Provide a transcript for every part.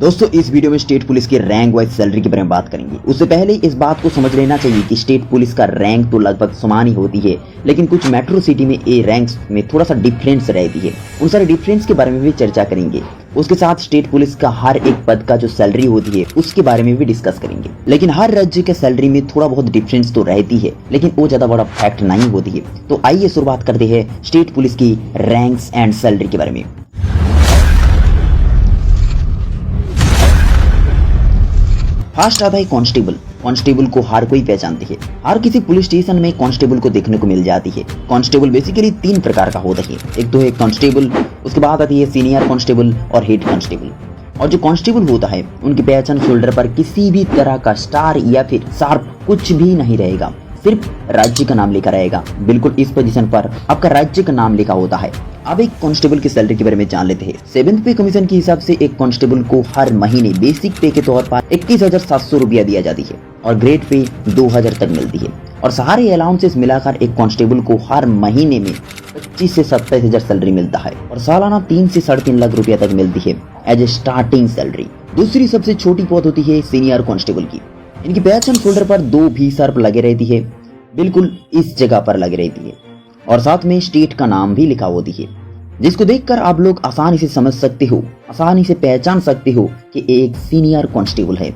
दोस्तों इस वीडियो में स्टेट पुलिस की रैंक वाइज सैलरी के बारे में बात करेंगे। उससे पहले इस बात को समझ लेना चाहिए कि स्टेट पुलिस का रैंक तो लगभग समान ही होती है, लेकिन कुछ मेट्रो सिटी में ए रैंक्स में थोड़ा सा डिफरेंस रहती है। उन सारे डिफरेंस के बारे में भी चर्चा करेंगे। उसके साथ स्टेट पुलिस का हर एक पद का जो सैलरी होती है उसके बारे में भी डिस्कस करेंगे। लेकिन हर राज्य के सैलरी में थोड़ा बहुत डिफरेंस तो रहती है, लेकिन वो ज्यादा बड़ा फैक्ट नहीं होती है। तो आइए शुरुआत करते हैं स्टेट पुलिस की रैंक्स एंड सैलरी के बारे में। फर्स्ट आता है कांस्टेबल। कांस्टेबल को हर कोई पहचानती है। हर किसी पुलिस स्टेशन में कांस्टेबल को देखने को मिल जाती है। कांस्टेबल बेसिकली 3 प्रकार का होता है। एक तो है कांस्टेबल, उसके बाद आती है सीनियर कांस्टेबल और हेड कांस्टेबल। और जो कांस्टेबल होता है उनकी पहचान शोल्डर पर किसी भी तरह का स्टार या फिर शार्प कुछ भी नहीं रहेगा, सिर्फ राज्य का नाम लिखा रहेगा। बिल्कुल इस पोजीशन पर आपका राज्य का नाम लिखा होता है। अब एक कांस्टेबल की सैलरी के बारे में जान लेते हैं। 7th पे कमीशन के हिसाब से एक कांस्टेबल को हर महीने बेसिक पे के तौर पर 21,700 रुपया दिया जाती है और ग्रेड पे 2,000 तक मिलती है। और सारे अलाउंसेस मिलाकर एक कांस्टेबल को हर महीने में 25 से 27,000 सैलरी मिलता है और सालाना 3 से 3.5 लाख रुपया तक मिलती है एज ए स्टार्टिंग सैलरी। दूसरी सबसे छोटी पद होती है सीनियर कांस्टेबल की। इनकी पहचान शोल्डर पर 2 भी सर्प लगे रहती है, बिल्कुल इस जगह पर लगे रहती है और साथ में स्टेट का नाम भी लिखा होती है, जिसको देखकर आप लोग आसानी से समझ सकते हो, आसानी से पहचान सकते हो कि एक सीनियर कांस्टेबल है।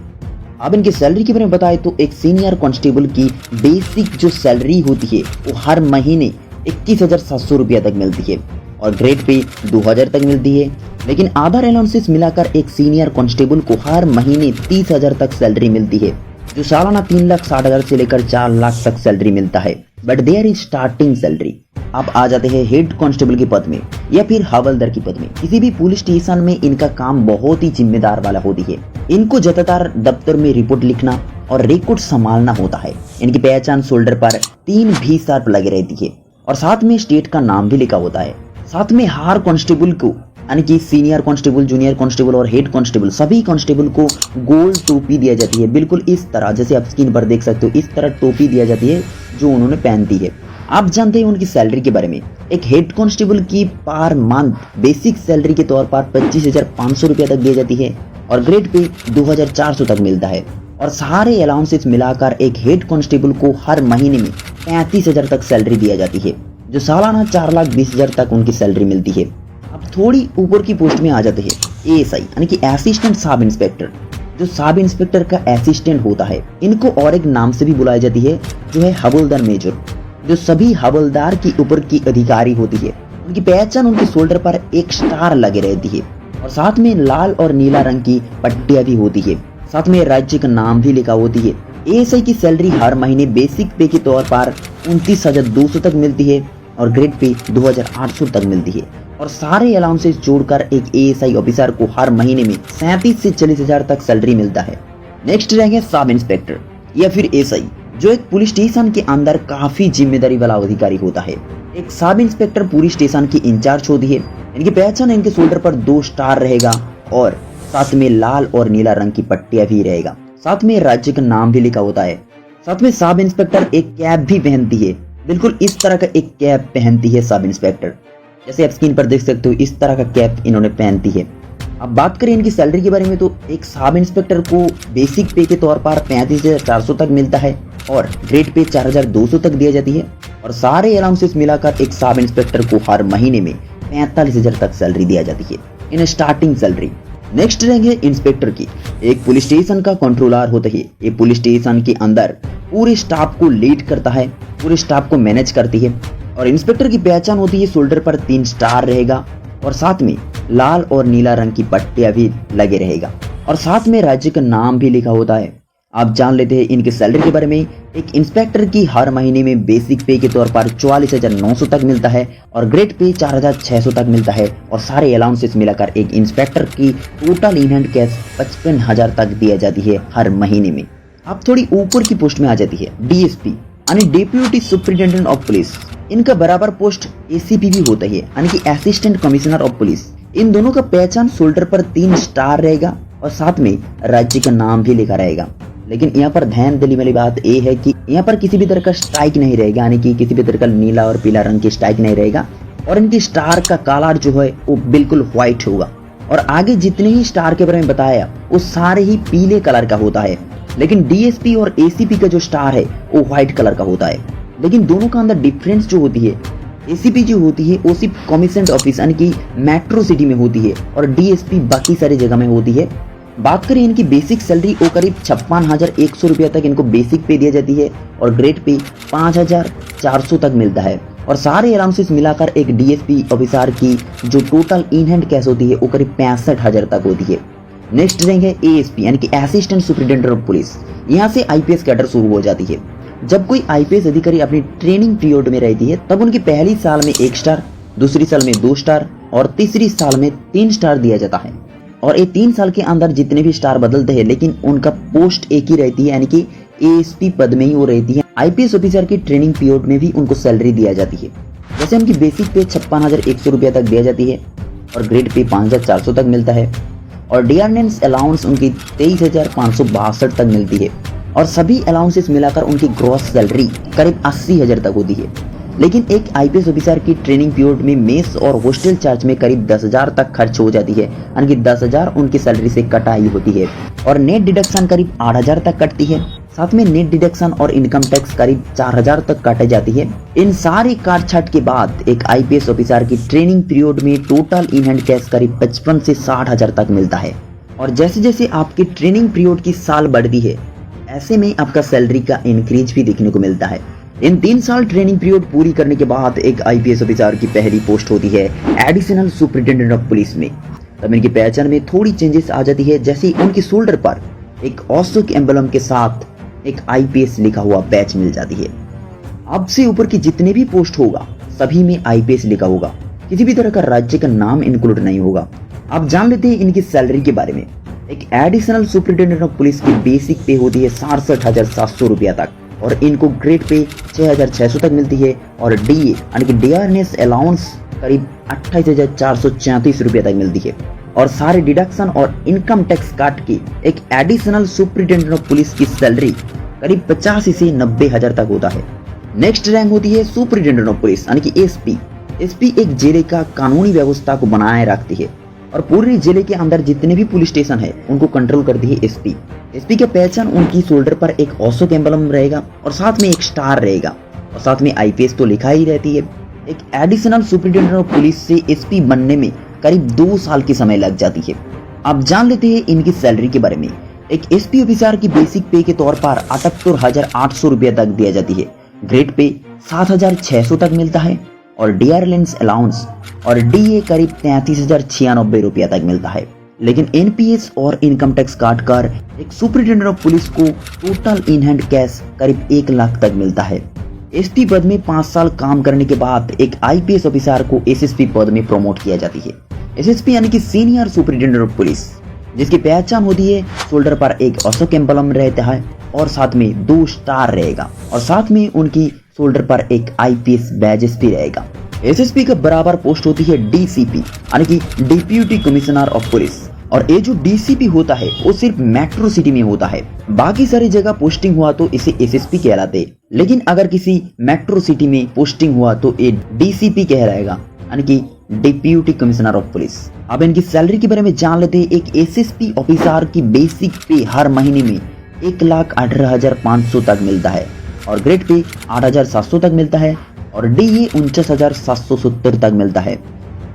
अब इनकी सैलरी के बारे में बताएं तो एक सीनियर कांस्टेबल की बेसिक जो सैलरी होती है वो हर महीने 21,700 रुपया तक मिलती है और ग्रेड पे 2,000 तक मिलती है। लेकिन अदर अलाउंसेस मिलाकर एक सीनियर कांस्टेबल को हर महीने 30,000 तक सैलरी मिलती है, जो सालाना 3,60,000 से लेकर 4 लाख तक सैलरी मिलता है। But there is starting salary. अब आ जाते हैं हेड कांस्टेबल के पद में या फिर हवलदार की पद में। किसी भी पुलिस स्टेशन में इनका काम बहुत ही जिम्मेदार वाला होती है। इनको ज्यादातर दफ्तर में रिपोर्ट लिखना और रिकॉर्ड संभालना होता है। इनकी पहचान शोल्डर पर 3 भी शार्प लगी रहती है और साथ में स्टेट का नाम भी लिखा होता है। साथ में हर कांस्टेबल को यानी कि सीनियर कांस्टेबल, जूनियर कांस्टेबल और हेड कांस्टेबल सभी कांस्टेबल को गोल टोपी दिया जाती है। बिल्कुल इस तरह, जैसे आप स्क्रीन पर देख सकते हो, इस तरह टोपी दिया जाती है जो उन्होंने पहनती है। आप जानते हैं उनकी सैलरी के बारे में। एक हेड कांस्टेबल की पर मंथ बेसिक सैलरी के तौर पर 25,500 रुपया तक दी जाती है और ग्रेड पे 2,400 तक मिलता है। और सारे अलाउंसेस मिलाकर एक हेड कांस्टेबल को हर महीने में 35,000 तक सैलरी दिया जाती है, जो सालाना 4,20,000 तक उनकी सैलरी मिलती है। अब थोड़ी ऊपर की पोस्ट में आ जाते हैं एएसआई यानी कि असिस्टेंट सब इंस्पेक्टर, जो सब इंस्पेक्टर का असिस्टेंट होता है। इनको और एक नाम से भी बुलाया जाती है जो है हवलदार मेजर, जो सभी हवलदार की ऊपर की अधिकारी होती है। उनकी पहचान उनके शोल्डर पर एक स्टार लगे रहती है और साथ में लाल और नीला रंग की पट्टियां भी होती है। साथ में राज्य का नाम भी लिखा होती है। एएसआई की सैलरी हर महीने बेसिक पे के तौर पर 29,200 तक मिलती है और ग्रेड पे 2,800 तक मिलती है। और सारे अलाउंसेस जोड़कर एक एएसआई ऑफिसर को हर महीने में 37 से 40,000 तक सैलरी मिलता है। नेक्स्ट रहेंगे सब इंस्पेक्टर या फिर एसआई, जो एक पुलिस स्टेशन के अंदर काफी जिम्मेदारी वाला अधिकारी होता है। एक सब इंस्पेक्टर पूरी स्टेशन की इंचार्ज होती है। इनकी पहचान इनके शोल्डर पर 2 स्टार रहेगा और साथ में लाल और नीला रंग की पट्टियां भी रहेगा। साथ में राज्य का नाम भी लिखा होता है। साथ में सब इंस्पेक्टर एक कैप भी पहनती है। बिल्कुल इस तरह का एक कैप पहनती है सब इंस्पेक्टर, जैसे आप स्क्रीन पर देख सकते हो, इस तरह का कैप इन्होंने पहनती है। अब बात करें इनकी सैलरी के बारे में तो एक सब इंस्पेक्टर को बेसिक पे के तौर पर 35,400 तक मिलता है और ग्रेड पे 4,200 तक दिया जाती है। और सारे अलाउंसेस मिलाकर एक सब इंस्पेक्टर को हर महीने में 45,000 तक सैलरी दिया जाती है इन स्टार्टिंग सैलरी। नेक्स्ट रहेंगे इंस्पेक्टर की। एक पुलिस स्टेशन का कंट्रोलर होता है। ये पुलिस स्टेशन के अंदर पूरे स्टाफ को लीड करता है, पूरे स्टाफ को मैनेज करती है। और इंस्पेक्टर की पहचान होती है शोल्डर पर 3 स्टार रहेगा और साथ में लाल और नीला रंग की पट्टियां भी लगे रहेगा और साथ में राज्य का नाम भी लिखा होता है। आप जान लेते हैं इनके सैलरी के बारे में। एक इंस्पेक्टर की हर महीने में बेसिक पे के तौर पर 44,900 तक मिलता है और ग्रेड पे 4,600 तक मिलता है और सारे अलाउंसेस मिलाकर एक इंस्पेक्टर की टोटल इन हैंड कैश 55,000 तक दिया जाती है हर महीने में। आप थोड़ी ऊपर की पोस्ट में आ जाती है डीएसपी यानी डेप्यूटी सुपरिटेंडेंट ऑफ पुलिस। इनका बराबर पोस्ट एसीपी भी होता है यानी कि असिस्टेंट कमिश्नर ऑफ पुलिस। इन दोनों का पहचान शोल्डर पर 3 स्टार रहेगा और साथ में राज्य का नाम भी लिखा रहेगा। लेकिन यहाँ पर ध्यान देने वाली बात यह है कि यहाँ पर किसी भी तरह का स्ट्राइक नहीं रहेगा, यानी कि किसी भी तरह का नीला और पीला रंग की स्ट्राइक नहीं रहेगा और इनकी स्टार का कलर जो है वो बिल्कुल व्हाइट होगा। और आगे जितने ही स्टार के बारे में बताया वो सारे ही पीले कलर का होता है, लेकिन डीएसपी और एसीपी का जो स्टार है वो व्हाइट कलर का होता है। लेकिन दोनों का अंदर डिफरेंस जो होती है, एसीपी जो होती है वो सिर्फ कमिश्नड ऑफिस यानी कि मेट्रो सिटी में होती है और डीएसपी बाकी सारी जगह में होती है। बात करें इनकी बेसिक सैलरी वो करीब 56,100 रुपया तक इनको बेसिक पे दिया जाती है और ग्रेड पे 5,400 तक मिलता है। और सारे अलाउंसेस मिलाकर एक डीएसपी ऑफिसर की जो टोटल इन हैंड कैश होती है वो करीब 65,000 तक होती है। नेक्स्ट रैंक है एएसपी यानी कि असिस्टेंट सुपरिटेंडेंट ऑफ पुलिस। यहाँ से आईपीएस कैडर शुरू हो जाती है। जब कोई आईपीएस अधिकारी अपनी ट्रेनिंग पीरियड में रहती है तब उनकी पहली साल में 1 स्टार, दूसरी साल में 2 स्टार और तीसरी साल में 3 स्टार दिया जाता है। और ये 3 साल के अंदर जितने भी स्टार बदलते हैं लेकिन उनका पोस्ट एक ही रहती है, यानी कि एएसपी पद में ही वो रहती है। आईपीएस ऑफिसर की ट्रेनिंग पीरियड में भी उनको सैलरी दिया जाती है। जैसे उनकी बेसिक पे 56,100 रुपया तक दिया जाती है और ग्रेड पे 5,400 तक मिलता है और डियरनेंस अलाउंस उनकी 23,562 तक मिलती है और सभी अलाउंसेस मिलाकर उनकी ग्रॉस सैलरी करीब 80,000 तक होती है। लेकिन एक आईपीएस ऑफिसर की ट्रेनिंग पीरियड में मेस और हॉस्टल चार्ज में करीब 10,000 तक खर्च हो जाती है, यानी कि 10,000 उनकी सैलरी से कटाई होती है और नेट डिडक्शन करीब 8,000 तक कटती है। साथ में नेट डिडक्शन और इनकम टैक्स करीब 4,000 तक काटे जाती है। इन सारी काट छाट के बाद एक आईपीएस ऑफिसर की ट्रेनिंग पीरियड में टोटल इन हैंड कैश करीब 55 से 60,000 तक मिलता है। और जैसे जैसे आपकी ट्रेनिंग पीरियड की साल बढ़ती है ऐसे में आपका सैलरी का इंक्रीज भी देखने को मिलता है। इन 3 साल ट्रेनिंग पीरियड पूरी करने के बाद एक आईपीएस ऑफिसर की पहली पोस्ट होती है एडिशनल सुपरिटेंडेंट ऑफ पुलिस में। तब इनकी पहचान में थोड़ी चेंजेस आ जाती है, जैसे उनकी शोल्डर पर एक अशोक एम्बलम के साथ एक आईपीएस लिखा हुआ बैच मिल जाती है। अब से ऊपर की जितने भी पोस्ट होगा सभी में आईपीएस लिखा होगा, किसी भी तरह का राज्य का नाम इंक्लूड नहीं होगा। अब जान लेते हैं इनकी सैलरी के बारे में। एक एडिशनल सुपरिटेंडेंट ऑफ पुलिस की बेसिक पे होती है 67,700 रुपया तक और इनको ग्रेड पे 6,600 तक मिलती है और डीए यानी कि डियरनेस अलाउंस करीब 28,434 रुपया तक मिलती है और सारे डिडक्शन और इनकम टैक्स काट के एक एडिशनल सुपरिटेंडेंट ऑफ पुलिस की सैलरी करीब 85 से 90,000 तक होता है। नेक्स्ट रैंक होती है सुपरिटेंडेंट ऑफ पुलिस यानी कि एसपी। एसपी एक जिले का कानूनी व्यवस्था को बनाए रखती है और पूरे जिले के अंदर जितने भी पुलिस स्टेशन है उनको कंट्रोल करती है एसपी। एसपी का पहचान उनकी शोल्डर पर एक अशोक एम्बलम रहेगा और साथ में एक स्टार रहेगा और साथ में आईपीएस तो लिखा ही रहती है। एक एडिशनल सुपरिटेंडेंट ऑफ पुलिस से एसपी बनने में करीब 2 साल की समय लग जाती है। अब जान लेते हैं इनकी सैलरी के बारे में। एक एसपी ऑफिसर की बेसिक पे के तौर पर 78,800 रुपया तक दिया जाती है, ग्रेड पे 7,600 तक मिलता है और डियरनेंस अलाउंस और डीए करीब 33,096 रुपया तक मिलता है। लेकिन एनपीएस और इनकम टैक्स काट कर एक सुपरिटेंडेंट ऑफ पुलिस को टोटल इन हैंड कैश करीब 1 लाख तक मिलता है। एसपी पद में 5 साल काम करने के बाद एक आईपीएस ऑफिसर को एसएसपी पद में प्रमोट किया जाती है। एसएसपी यानी कि सीनियर सुपरिटेंडेंट ऑफ पुलिस, जिसकी पहचान होती है शोल्डर पर एक अशोक एम्बलम रहता है और साथ में 2 स्टार रहेगा और साथ में उनकी शोल्डर पर एक आईपीएस बैजेस भी रहेगा। एसएसपी का बराबर पोस्ट होती है डीसीपी यानी कि डिप्यूटी कमिश्नर ऑफ पुलिस और ये जो डीसीपी होता है वो सिर्फ मेट्रो सिटी में होता है। बाकी सारी जगह पोस्टिंग हुआ तो इसे एसएसपी कहलाते, लेकिन अगर किसी मेट्रो सिटी में पोस्टिंग हुआ तो ये डीसीपी कहलाएगा यानी कि डिप्यूटी कमिश्नर ऑफ पुलिस। अब इनकी सैलरी के बारे में जान लेते हैं। एक एसएसपी ऑफिसर की बेसिक पे हर महीने में 1,18,500 तक मिलता है और ग्रेड पे 8,700 तक मिलता है और डीए 49,770 तक मिलता है।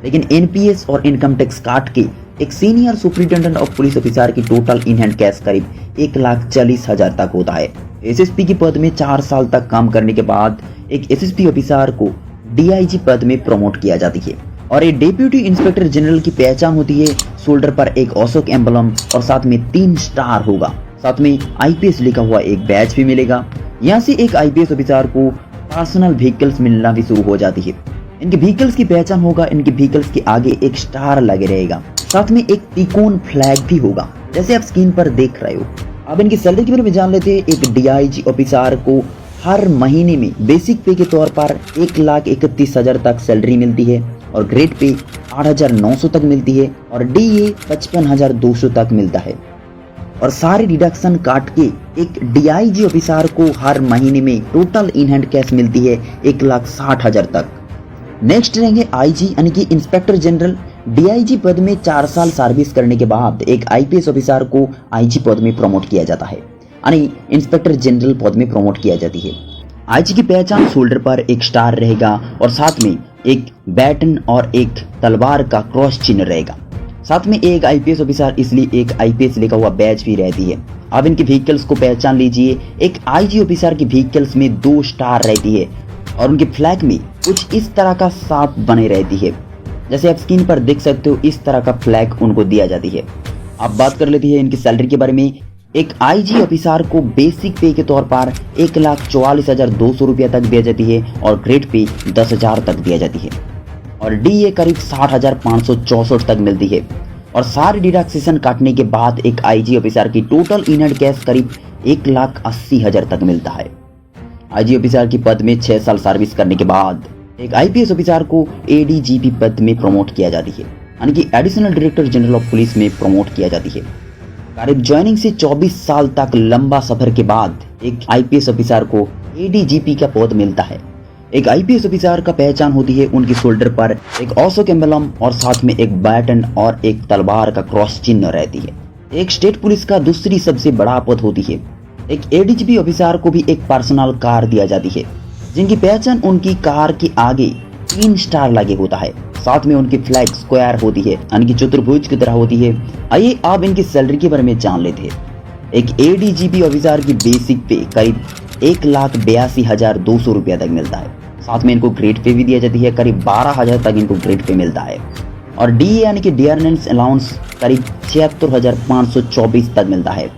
लेकिन एनपीएस और इनकम टैक्स काट के एक senior superintendent of police officer की टोटल इन हैंड कैश करीब 1,40,000 तक होता है। एसएसपी के पद में 4 साल तक काम करने के बाद एक एसएसपी ऑफिसर को डीआईजी पद में प्रमोट किया जाती है और एक डेप्यूटी इंस्पेक्टर जनरल की पहचान होती है शोल्डर पर एक अशोक एम्बलम और साथ में 3 स्टार होगा, साथ में आईपीएस लिखा हुआ एक बैच भी मिलेगा। यहाँ से एक आईपीएस ऑफिसर को पर्सनल व्हीकल्स मिलना भी शुरू हो जाती है। इनके व्हीकल्स की पहचान होगा, इनके व्हीकल्स के आगे एक स्टार लगे रहेगा, साथ में एक त्रिकोण फ्लैग भी होगा जैसे आप स्क्रीन पर देख रहे हो। अब इनकी सैलरी के बारे में जान लेते हैं। एक डीआईजी ऑफिसर को हर महीने में बेसिक पे के तौर पर 1,31,000 तक सैलरी मिलती है और ग्रेड पे 8,900 तक मिलती है और डीए 55,200 तक मिलता है और सारे डिडक्शन काट के एक डीआईजी ऑफिसर को हर महीने में टोटल इन हैंड कैश मिलती है 1,60,000 तक। नेक्स्ट रहेंगे आईजी यानी कि इंस्पेक्टर जनरल। डीआईजी पद में 4 साल सर्विस करने के बाद एक आईपीएस ऑफिसर को आईजी पद में प्रमोट किया जाता है, यानी इंस्पेक्टर जनरल पद में प्रमोट किया जाती है। आईजी की पहचान शोल्डर पर एक स्टार रहेगा और साथ में एक बैटन और एक तलवार का क्रॉस चिन्ह रहेगा। साथ में एक आईपीएस ऑफिसर इसलिए एक आईपीएस लिखा हुआ बैज भी रहती है। अब इनके व्हीकल्स को पहचान लीजिए। एक आईजी ऑफिसर की व्हीकल्स में 2 स्टार रहती है और उनके फ्लैग में कुछ इस तरह का सांप बने रहती है। जैसे आप स्क्रीन पर देख सकते हो, इस तरह का फ्लैग उनको दिया जाती है। अब बात कर लेती है इनकी सैलरी के बारे में। एक आईजी ऑफिसर को बेसिक पे के तौर पर 1,44,200 रुपया तक दिया जाती है और ग्रेड पे 10,000 तक दिया जाती है और डीए करीब 60,564 तक मिलती है। और सारी डिडक्शन काटने के बाद एक आईजी ऑफिसर की टोटल इन हैंड कैश करीब 1,80,000 तक मिलता है। आईजी ऑफिसर की पद में 6 साल सर्विस करने के बाद एक आईपीएस ऑफिसर को एडीजीपी पद में प्रमोट किया जाती है, यानी कि additional director general of police में प्रमोट किया जाती है। करीब ज्वाइनिंग से 24 साल तक लंबा सफर के बाद एक आईपीएस ऑफिसर को एडीजीपी का पद मिलता है। एक आईपीएस ऑफिसर का पहचान होती है उनकी शोल्डर पर एक अशोक एम्बलम और साथ में एक बैटन और एक तलवार का क्रॉस चिन्ह रहती है। एक स्टेट पुलिस का दूसरी सबसे बड़ा पद होती है। एक एडीजीपी ऑफिसर को भी एक पर्सनल कार दिया जाती है, जिनकी पहचान उनकी कार के आगे 3 स्टार लगे होता है। साथ में उनकी फ्लैग स्क्वायर होती है, यानी कि चतुर्भुज की तरह होती है। आइए आप इनकी सैलरी के बारे में जान लेते हैं। एक एडीजीपी ऑफिसर की बेसिक पे करीब 1,82,200 रुपया तक मिलता है। साथ में इनको ग्रेड पे भी दिया जाती है, करीब 12,000 तक इनको ग्रेड पे मिलता है। और डीए यानी कि डियरनेंस अलाउंस करीब 76,524 तक मिलता है।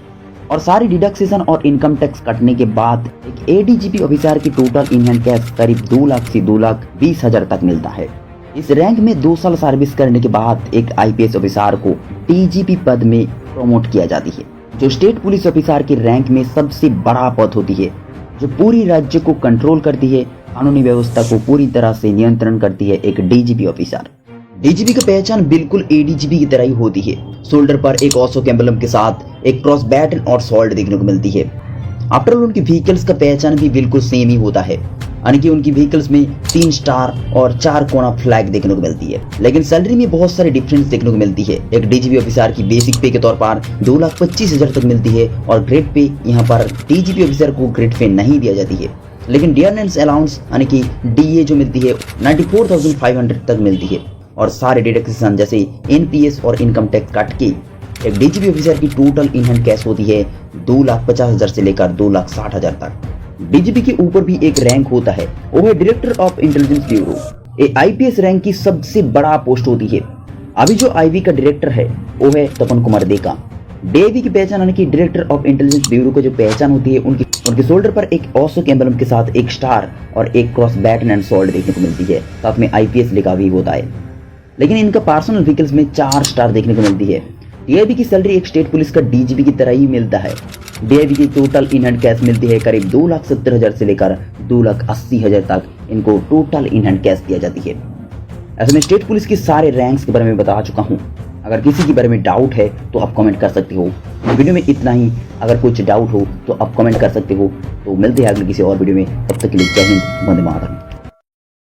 और सारी डिडक्शन और इनकम टैक्स कटने के बाद एक एडीजीपी ऑफिसर की टोटल इन हैंड कैश करीब 2 लाख से 2,20,000 तक मिलता है। इस रैंक में 2 साल सर्विस करने के बाद एक आईपीएस ऑफिसर को टीजीपी पद में प्रमोट किया जाती है, जो स्टेट पुलिस ऑफिसर के रैंक में सबसे बड़ा पद होती है, जो पूरी राज्य को कंट्रोल करती है, कानूनी व्यवस्था को पूरी तरह से नियंत्रण करती है। एक डीजीपी ऑफिसर, डीजीपी की पहचान बिल्कुल एडीजीपी की तरह ही होती है। शोल्डर पर एक अशोक एम्बलम के साथ एक क्रॉस बैटन और सॉल्ट देखने को मिलती है। आफ्टर ऑल उनकी व्हीकल्स का पहचान भी बिल्कुल सेम ही होता है, यानी कि उनकी व्हीकल्स में 3 स्टार और 4 कोना फ्लैग देखने को मिलती है। लेकिन सैलरी में बहुत सारे डिफरेंस देखने को मिलती है। एक डीजीपी ऑफिसर की बेसिक पे के तौर पर 2,25,000 तक मिलती है और ग्रेड पे यहाँ पर डीजीपी ऑफिसर को ग्रेड पे नहीं दिया जाती है। लेकिन डियरनेंस अलाउंस यानी कि डीए जो मिलती है 94,500 तक मिलती है। और सारे डिडक्शन जैसे एनपीएस और इनकम टैक्स काट के एक डीजीपी ऑफिसर की टोटल इन हैंड कैश होती है 2,50,000 से लेकर 2,60,000 तक। डीजीपी के ऊपर भी एक रैंक होता है, वो है डायरेक्टर ऑफ इंटेलिजेंस ब्यूरो। ये आईपीएस रैंक की सबसे बड़ा पोस्ट होती है। अभी जो आईवी का डायरेक्टर है वो है तपन कुमार देका। डीआईवी की पहचान यानी कि डायरेक्टर ऑफ इंटेलिजेंस ब्यूरो की जो पहचान होती है, उनके शोल्डर पर एक अशोक एम्बलम के साथ एक स्टार और एक क्रॉस बैटन एंड सॉल्ट देखने को मिलती है। साथ में आईपीएस लिखा भी होता है। लेकिन इनका पर्सनल व्हीकल्स में 4 स्टार देखने को मिलती है। डीआईवी की सैलरी एक स्टेट पुलिस का डीजीपी की तरह ही मिलता है। डीआईवी की टोटल इन हैंड कैश मिलती है करीब 2,70,000 से लेकर 2,80,000 तक इनको टोटल इन हैंड कैश दिया जाती है। ऐसे में स्टेट पुलिस के सारे रैंक्स के बारे में बता चुका हूँ। अगर किसी के बारे में डाउट है तो आप कमेंट कर सकते हो। वीडियो में इतना ही। अगर कुछ डाउट हो तो आप कमेंट कर सकते हो। तो मिलते हैं अगले किसी और वीडियो में। तब तक के लिए जय हिंद, वंदे मातरम।